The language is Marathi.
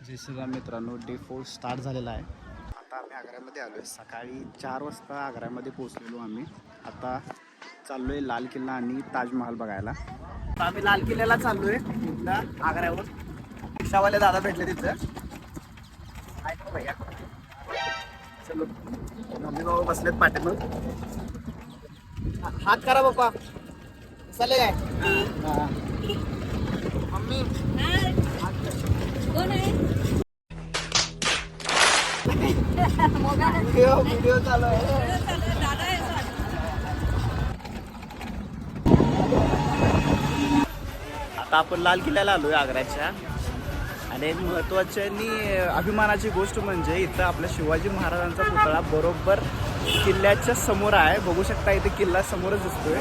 जय श्रीराम मित्रांनो, डे 4 स्टार्ट झालेला आहे. आता आम्ही आग्र्यामध्ये आलो आहे. सकाळी 4 वाजता आग्र्यामध्ये पोहोचलेलो आम्ही. आता चाललो आहे लाल किल्ला आणि ताजमहाल बघायला. आता आम्ही लाल किल्ल्याला चाललो आहे इथं आग्र्यावर. रिक्षावाले दादा भेटले तिथं. ऐक भैया, चलो. मम्मी बाबा बसलेत पाठीमाग. हात करा बाप्पा. चालेल काय? मम्मी व्हिडिओ चालू आहे. आता आपण लाल किल्ल्याला आलोय आग्र्याच्या. आणि एक महत्त्वाची आणि अभिमानाची गोष्ट म्हणजे इथं आपल्या शिवाजी महाराजांचा पुतळा बरोबर किल्ल्याच्या समोर आहे. बघू शकता इथे किल्ला समोरच दिसतोय.